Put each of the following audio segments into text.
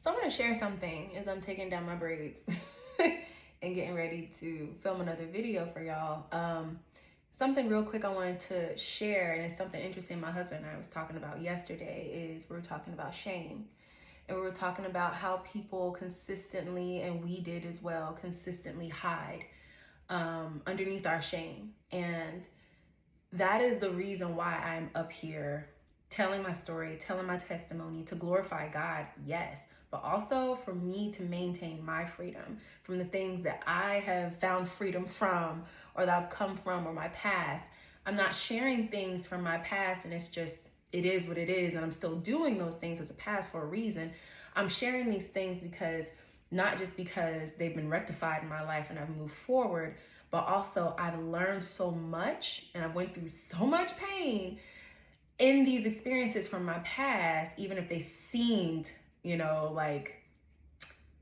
So I'm going to share something as I'm taking down my braids and getting ready to film another video for y'all. Something real quick I wanted to share, and it's something interesting my husband and I was talking about yesterday, is we were talking about shame. And we were talking about how people consistently, and we did as well, consistently hide underneath our shame. And that is the reason why I'm up here telling my story, telling my testimony, to glorify God, yes, but also for me to maintain my freedom from the things that I have found freedom from, or that I've come from, or my past. I'm not sharing things from my past and it's just, it is what it is, and I'm still doing those things as a past for a reason. I'm sharing these things because, not just because they've been rectified in my life and I've moved forward, but also I've learned so much and I went through so much pain in these experiences from my past, even if they seemed, like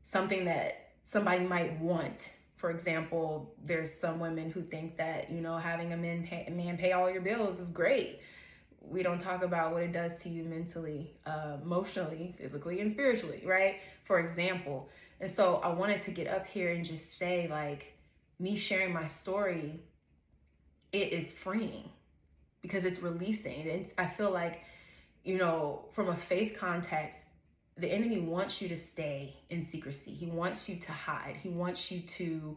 something that somebody might want. For example, there's some women who think that, having a man pay all your bills is great. We don't talk about what it does to you mentally, emotionally, physically, and spiritually, right? For example. And so I wanted to get up here and just say, like, me sharing my story, it is freeing because it's releasing. And I feel like, from a faith context, the enemy wants you to stay in secrecy. He wants you to hide. He wants you to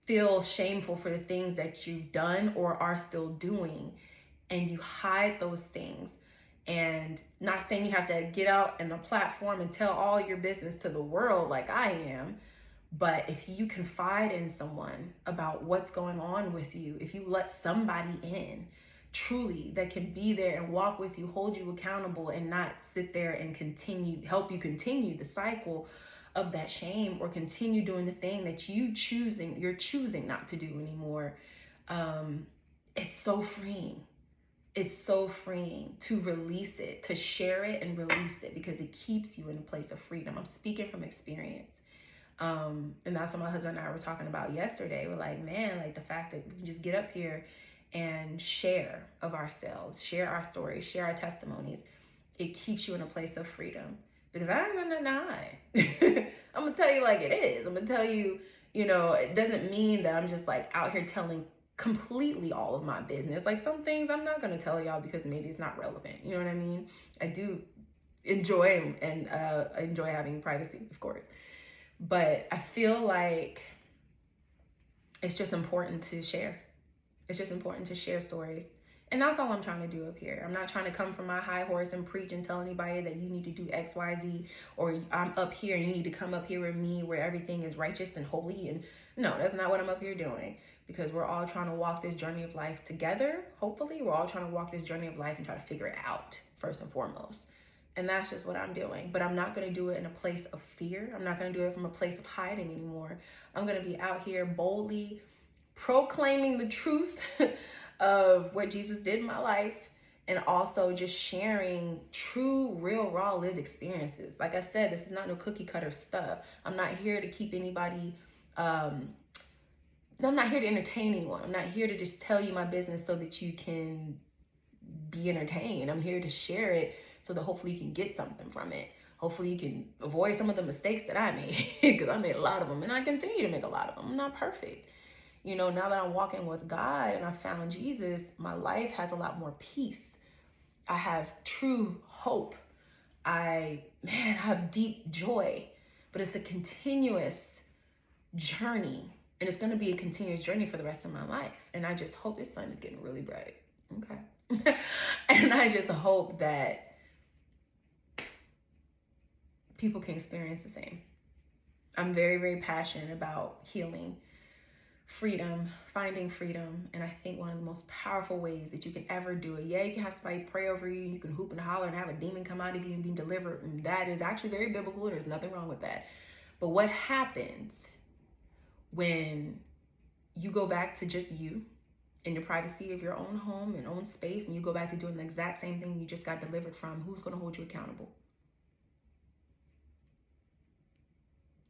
feel shameful for the things that you've done or are still doing. And you hide those things. And not saying you have to get out in a platform and tell all your business to the world like I am, but if you confide in someone about what's going on with you, if you let somebody in truly that can be there and walk with you, hold you accountable, and not sit there and help you continue the cycle of that shame, or continue doing the thing that you're choosing not to do anymore, it's so freeing. It's so freeing to release it, to share it and release it, because it keeps you in a place of freedom. I'm speaking from experience. And that's what my husband and I were talking about yesterday. We're like, man, like the fact that we can just get up here and share of ourselves, share our stories, share our testimonies, it keeps you in a place of freedom. Because I ain't gonna deny. I'm gonna tell you like it is. I'm gonna tell you, it doesn't mean that I'm just like out here telling completely all of my business. Like some things I'm not going to tell y'all because maybe it's not relevant. You know what I mean? I do enjoy and enjoy having privacy, of course. But I feel like it's just important to share. It's just important to share stories. And that's all I'm trying to do up here. I'm not trying to come from my high horse and preach and tell anybody that you need to do X, Y, Z, or I'm up here and you need to come up here with me where everything is righteous and holy. And no, that's not what I'm up here doing, because we're all trying to walk this journey of life together. Hopefully, we're all trying to walk this journey of life and try to figure it out first and foremost. And that's just what I'm doing. But I'm not going to do it in a place of fear. I'm not going to do it from a place of hiding anymore. I'm going to be out here boldly proclaiming the truth of what Jesus did in my life, and also just sharing true, real, raw, lived experiences. Like I said, this is not no cookie cutter stuff. I'm not here to keep anybody, I'm not here to entertain anyone. I'm not here to just tell you my business so that you can be entertained. I'm here to share it so that hopefully you can get something from it. Hopefully you can avoid some of the mistakes that I made, because I made a lot of them, and I continue to make a lot of them. I'm not perfect. Now that I'm walking with God and I found Jesus, my life has a lot more peace. I have true hope. I have deep joy, but it's a continuous journey, and it's going to be a continuous journey for the rest of my life. And I just hope this sun is getting really bright. Okay. And I just hope that people can experience the same. I'm very, very passionate about healing, freedom, finding freedom. And I think one of the most powerful ways that you can ever do it, you can have somebody pray over you, you can hoop and holler and have a demon come out of you and be delivered. And that is actually very biblical, and there's nothing wrong with that. But what happens when you go back to just you in the privacy of your own home and own space, and you go back to doing the exact same thing you just got delivered from? Who's going to hold you accountable?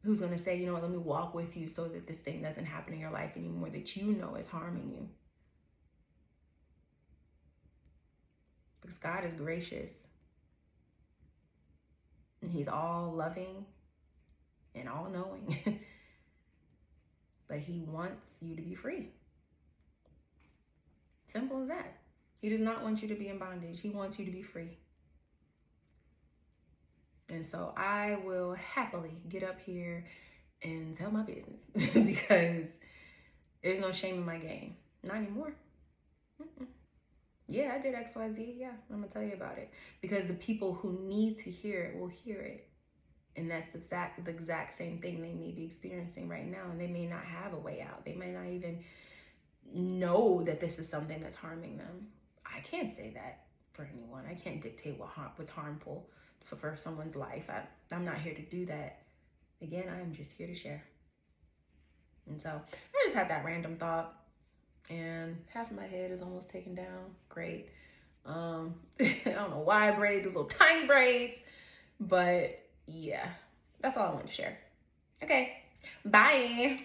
Who's going to say, you know what, let me walk with you so that this thing doesn't happen in your life anymore that you know is harming you? Because God is gracious. And he's all loving and all knowing. But he wants you to be free. Simple as that. He does not want you to be in bondage. He wants you to be free. And so I will happily get up here and tell my business because there's no shame in my game. Not anymore. Mm-mm. Yeah, I did XYZ. Yeah, I'm going to tell you about it. Because the people who need to hear it will hear it. And that's the exact same thing they may be experiencing right now. And they may not have a way out. They may not even know that this is something that's harming them. I can't say that for anyone. I can't dictate what's harmful for someone's life. I'm not here to do that. Again, I'm just here to share. And so I just had that random thought, and half of my head is almost taken down. Great. I don't know why I braided these little tiny braids, but yeah, that's all I wanted to share. Okay, bye.